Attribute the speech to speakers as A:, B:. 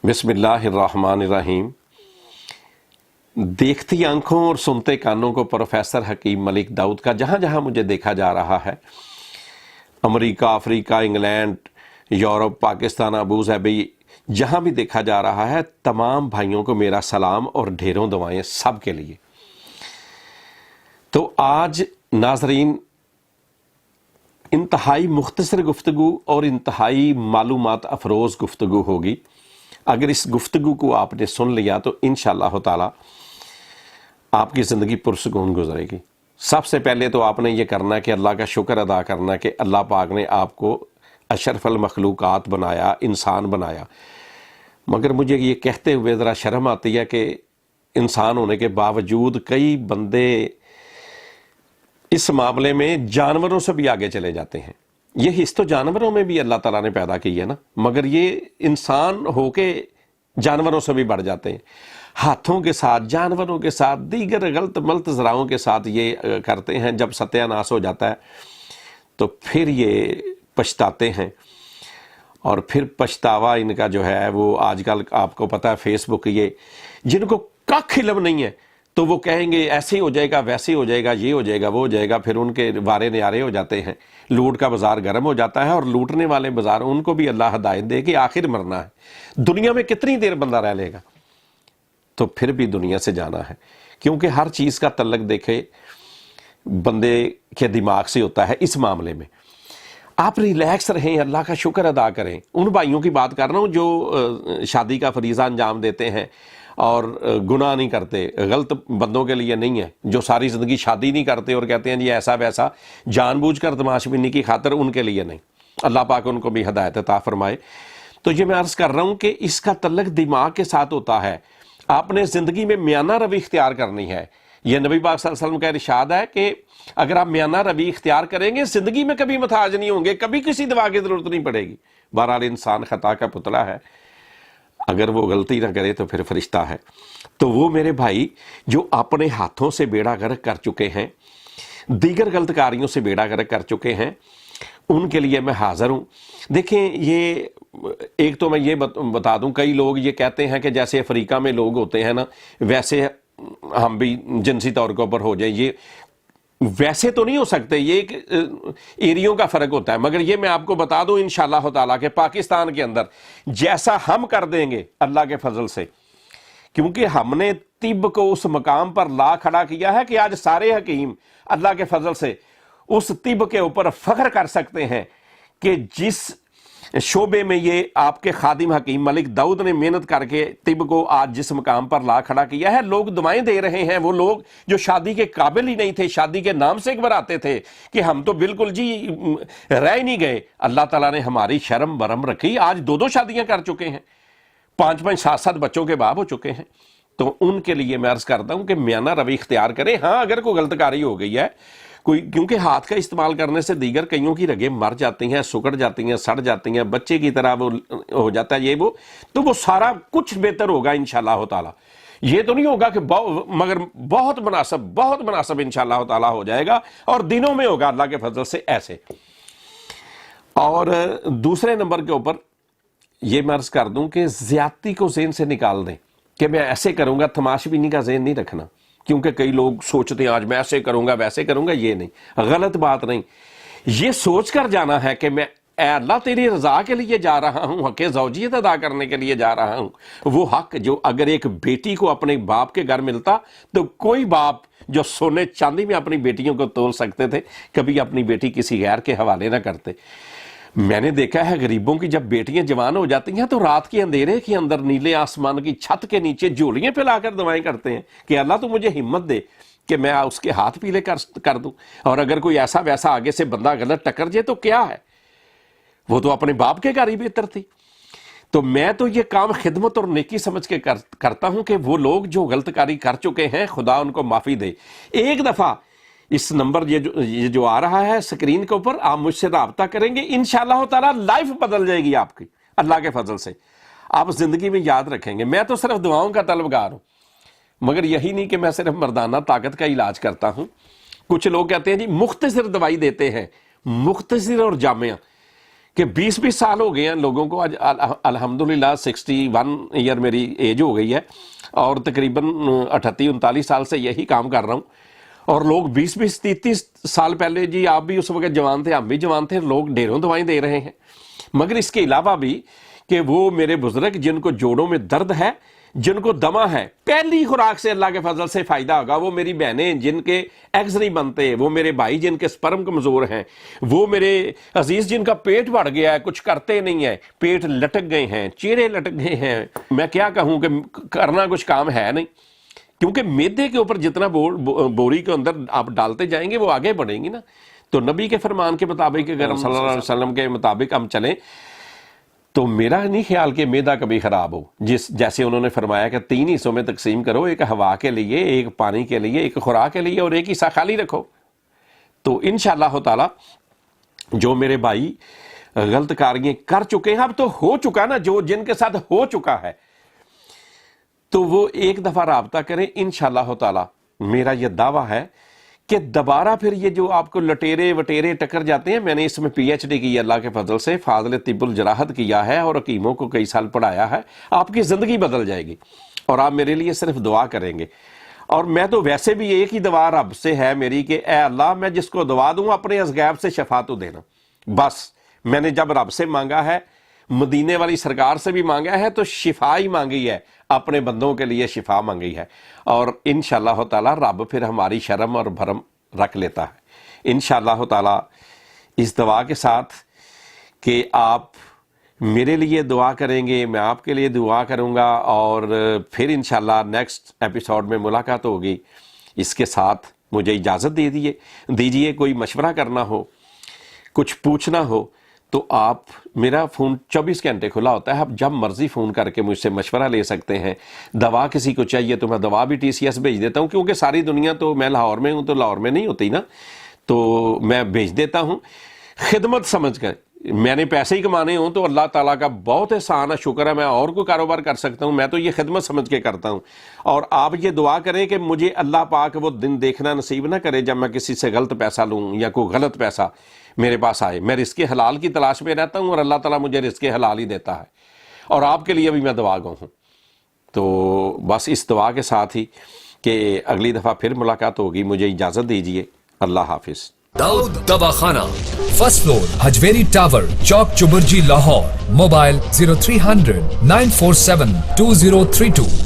A: بسم اللہ الرحمن الرحیم۔ دیکھتی آنکھوں اور سنتے کانوں کو پروفیسر حکیم ملک داؤد کا جہاں جہاں مجھے دیکھا جا رہا ہے، امریکہ، افریقہ، انگلینڈ، یورپ، پاکستان، ابوظہبی، جہاں بھی دیکھا جا رہا ہے، تمام بھائیوں کو میرا سلام اور ڈھیروں دعائیں سب کے لیے۔ تو آج ناظرین انتہائی مختصر گفتگو اور انتہائی معلومات افروز گفتگو ہوگی۔ اگر اس گفتگو کو آپ نے سن لیا تو انشاءاللہ تعالی آپ کی زندگی پرسکون گزرے گی۔ سب سے پہلے تو آپ نے یہ کرنا ہے کہ اللہ کا شکر ادا کرنا کہ اللہ پاک نے آپ کو اشرف المخلوقات بنایا، انسان بنایا۔ مگر مجھے یہ کہتے ہوئے ذرا شرم آتی ہے کہ انسان ہونے کے باوجود کئی بندے اس معاملے میں جانوروں سے بھی آگے چلے جاتے ہیں۔ یہ حص تو جانوروں میں بھی اللہ تعالیٰ نے پیدا کی ہے نا، مگر یہ انسان ہو کے جانوروں سے بھی بڑھ جاتے ہیں۔ ہاتھوں کے ساتھ، جانوروں کے ساتھ، دیگر غلط ملت ذراؤں کے ساتھ یہ کرتے ہیں۔ جب ستیہ ناس ہو جاتا ہے تو پھر یہ پچھتاتے ہیں، اور پھر پچھتاوا ان کا جو ہے وہ آج کل آپ کو پتہ ہے فیس بک، یہ جن کو کخ علم نہیں ہے تو وہ کہیں گے ایسے ہی ہو جائے گا، ویسے ہی ہو جائے گا، یہ ہو جائے گا، وہ ہو جائے گا، پھر ان کے وارے نیارے ہو جاتے ہیں، لوٹ کا بازار گرم ہو جاتا ہے، اور لوٹنے والے بازار ان کو بھی اللہ ہدایت دے کہ آخر مرنا ہے۔ دنیا میں کتنی دیر بندہ رہ لے گا؟ تو پھر بھی دنیا سے جانا ہے، کیونکہ ہر چیز کا تعلق دیکھے بندے کے دماغ سے ہوتا ہے۔ اس معاملے میں آپ ریلیکس رہیں، اللہ کا شکر ادا کریں۔ ان بھائیوں کی بات کر رہا ہوں جو شادی کا فریضہ انجام دیتے ہیں اور گناہ نہیں کرتے، غلط بندوں کے لیے نہیں ہے، جو ساری زندگی شادی نہیں کرتے اور کہتے ہیں جی ایسا ویسا، جان بوجھ کر تماش بینی کی خاطر، ان کے لیے نہیں۔ اللہ پاک ان کو بھی ہدایت عطا فرمائے۔ تو یہ میں عرض کر رہا ہوں کہ اس کا تعلق دماغ کے ساتھ ہوتا ہے۔ آپ نے زندگی میں میانہ روی اختیار کرنی ہے۔ یہ نبی پاک صلی اللہ علیہ وسلم کا ارشاد ہے کہ اگر آپ میانہ روی اختیار کریں گے زندگی میں کبھی محتاج نہیں ہوں گے، کبھی کسی دوا کی ضرورت نہیں پڑے گی۔ بہرحال انسان خطا کا پتلا ہے، اگر وہ غلطی نہ کرے تو پھر فرشتہ ہے۔ تو وہ میرے بھائی جو اپنے ہاتھوں سے بیڑا غرق کر چکے ہیں، دیگر غلط کاریوں سے بیڑا غرق کر چکے ہیں، ان کے لیے میں حاضر ہوں۔ دیکھیں، یہ ایک تو میں یہ بتا دوں، کئی لوگ یہ کہتے ہیں کہ جیسے افریقہ میں لوگ ہوتے ہیں نا، ویسے ہم بھی جنسی طور کے اوپر ہو جائیں۔ یہ ویسے تو نہیں ہو سکتے، یہ ایک ایریوں کا فرق ہوتا ہے، مگر یہ میں آپ کو بتا دوں انشاءاللہ تعالیٰ کہ پاکستان کے اندر جیسا ہم کر دیں گے اللہ کے فضل سے، کیونکہ ہم نے طب کو اس مقام پر لا کھڑا کیا ہے کہ آج سارے حکیم اللہ کے فضل سے اس طب کے اوپر فخر کر سکتے ہیں کہ جس شعبے میں یہ آپ کے خادم حکیم ملک داؤد نے محنت کر کے طب کو آج جس مقام پر لا کھڑا کیا ہے، لوگ دعائیں دے رہے ہیں۔ وہ لوگ جو شادی کے قابل ہی نہیں تھے، شادی کے نام سے گھبراتے تھے کہ ہم تو بالکل جی رہ نہیں گئے، اللہ تعالیٰ نے ہماری شرم برم رکھی، آج 2 شادیاں کر چکے ہیں، 5 7 بچوں کے باپ ہو چکے ہیں۔ تو ان کے لیے میں عرض کرتا ہوں کہ میانہ روی اختیار کریں۔ ہاں اگر کوئی غلط کاری ہو گئی ہے کوئی، کیونکہ ہاتھ کا استعمال کرنے سے دیگر کئیوں کی رگیں مر جاتی ہیں، سکڑ جاتی ہیں، سڑ جاتی ہیں، بچے کی طرح وہ ہو جاتا ہے یہ وہ، تو وہ سارا کچھ بہتر ہوگا انشاءاللہ تعالی۔ یہ تو نہیں ہوگا کہ مگر بہت مناسب انشاءاللہ تعالی ہو جائے گا، اور دنوں میں ہوگا اللہ کے فضل سے ایسے۔ اور دوسرے نمبر کے اوپر یہ میں عرض کر دوں کہ زیادتی کو ذہن سے نکال دیں کہ میں ایسے کروں گا، تماش بینی کا ذہن نہیں رکھنا، کیونکہ کئی لوگ سوچتے ہیں آج میں ایسے کروں گا ویسے کروں گا۔ یہ نہیں، غلط بات نہیں، یہ سوچ کر جانا ہے کہ میں اے اللہ تیری رضا کے لیے جا رہا ہوں، حق زوجیت ادا کرنے کے لیے جا رہا ہوں۔ وہ حق جو اگر ایک بیٹی کو اپنے باپ کے گھر ملتا تو کوئی باپ جو سونے چاندی میں اپنی بیٹیوں کو تول سکتے تھے کبھی اپنی بیٹی کسی غیر کے حوالے نہ کرتے۔ میں نے دیکھا ہے غریبوں کی جب بیٹیاں جوان ہو جاتی ہیں تو رات کے اندھیرے کے اندر نیلے آسمان کی چھت کے نیچے جھولیاں پھیلا کر دعائیں کرتے ہیں کہ اللہ تو مجھے ہمت دے کہ میں اس کے ہاتھ پیلے کر دوں، اور اگر کوئی ایسا ویسا آگے سے بندہ غلط ٹکر جائے تو کیا ہے، وہ تو اپنے باپ کے گھر ہی بہتر تھی۔ تو میں تو یہ کام خدمت اور نیکی سمجھ کے کرتا ہوں کہ وہ لوگ جو غلط کاری کر چکے ہیں خدا ان کو معافی دے۔ ایک دفعہ اس نمبر یہ جو آ رہا ہے سکرین کے اوپر، آپ مجھ سے رابطہ کریں گے انشاءاللہ تعالیٰ، لائف بدل جائے گی آپ کی اللہ کے فضل سے۔ آپ زندگی میں یاد رکھیں گے، میں تو صرف دعاؤں کا طلبگار ہوں، مگر یہی نہیں کہ میں صرف مردانہ طاقت کا علاج کرتا ہوں۔ کچھ لوگ کہتے ہیں جی مختصر دوائی دیتے ہیں، مختصر اور جامع، کہ 20 سال ہو گئے ہیں لوگوں کو. آج الحمدللہ 61 ایئر میری ایج ہو گئی ہے اور تقریباً 38-39 سال سے یہی کام کر رہا ہوں. اور لوگ 20-30 سال پہلے، جی آپ بھی اس وقت جوان تھے، ہم بھی جوان تھے، لوگ ڈھیروں دوائیں دے رہے ہیں. مگر اس کے علاوہ بھی کہ وہ میرے بزرگ جن کو جوڑوں میں درد ہے، جن کو دمہ ہے، پہلی خوراک سے اللہ کے فضل سے فائدہ ہوگا. وہ میری بہنیں جن کے ایگز نہیں بنتے، وہ میرے بھائی جن کے سپرم کمزور ہیں، وہ میرے عزیز جن کا پیٹ بڑھ گیا ہے، کچھ کرتے نہیں ہیں، پیٹ لٹک گئے ہیں، چہرے لٹک گئے ہیں. میں کیا کہوں کہ کرنا کچھ کام ہے نہیں، کیونکہ میدے کے اوپر جتنا بوری کے اندر آپ ڈالتے جائیں گے وہ آگے بڑھیں گی نا. تو نبی کے فرمان کے مطابق اگر ہم صلی اللہ علیہ وسلم کے مطابق ہم چلیں تو میرا نہیں خیال کہ معدہ کبھی خراب ہو. جیسے انہوں نے فرمایا کہ 3 حصوں میں تقسیم کرو، ایک ہوا کے لیے، ایک پانی کے لیے، ایک خوراک کے لیے، اور ایک حصہ خالی رکھو. تو انشاءاللہ تعالی جو میرے بھائی غلط کاریاں کر چکے ہیں، اب تو ہو چکا نا، جو جن کے ساتھ ہو چکا ہے، تو وہ ایک دفعہ رابطہ کریں. انشاءاللہ تعالی میرا یہ دعویٰ ہے کہ دوبارہ پھر یہ جو آپ کو لٹیرے وٹیرے ٹکر جاتے ہیں، میں نے اس میں PhD کی اللہ کے فضل سے، فاضل طب الجراحت کیا ہے اور حکیموں کو کئی سال پڑھایا ہے. آپ کی زندگی بدل جائے گی اور آپ میرے لیے صرف دعا کریں گے. اور میں تو ویسے بھی ایک ہی دعا رب سے ہے میری کہ اے اللہ، میں جس کو دعا دوں اپنے از غیب سے شفا تو دینا. بس میں نے جب رب سے مانگا ہے، مدینے والی سرکار سے بھی مانگا ہے، تو شفا ہی مانگی ہے، اپنے بندوں کے لیے شفا مانگی ہے. اور انشاءاللہ تعالی رب پھر ہماری شرم اور بھرم رکھ لیتا ہے. انشاءاللہ تعالی اس دعا کے ساتھ کہ آپ میرے لیے دعا کریں گے، میں آپ کے لیے دعا کروں گا، اور پھر انشاءاللہ نیکسٹ ایپیسوڈ میں ملاقات ہوگی. اس کے ساتھ مجھے اجازت دیجیے. کوئی مشورہ کرنا ہو، کچھ پوچھنا ہو تو آپ، میرا فون 24 گھنٹے کھلا ہوتا ہے، آپ جب مرضی فون کر کے مجھ سے مشورہ لے سکتے ہیں. دوا کسی کو چاہیے تو میں دوا بھی TCS بھیج دیتا ہوں، کیونکہ ساری دنیا تو، میں لاہور میں ہوں تو لاہور میں نہیں ہوتی نا، تو میں بھیج دیتا ہوں خدمت سمجھ کر. میں نے پیسے ہی کمانے ہوں تو اللہ تعالیٰ کا بہت احسان ہے، شکر ہے، میں اور کوئی کاروبار کر سکتا ہوں، میں تو یہ خدمت سمجھ کے کرتا ہوں. اور آپ یہ دعا کریں کہ مجھے اللہ پاک وہ دن دیکھنا نصیب نہ کرے جب میں کسی سے غلط پیسہ لوں یا کوئی غلط پیسہ میرے پاس آئے. میں رزق حلال کی تلاش میں رہتا ہوں اور اللہ تعالیٰ مجھے رزق حلال ہی دیتا ہے، اور آپ کے لیے بھی میں دعا گو ہوں. تو بس اس دعا کے ساتھ ہی کہ اگلی دفعہ پھر ملاقات ہوگی، مجھے اجازت دیجیے. اللہ حافظ.
B: داؤد دواخانہ، فرسٹ فلور، حجویری ٹاور، چوک چبرجی، لاہور. موبائل 0300 947 2032.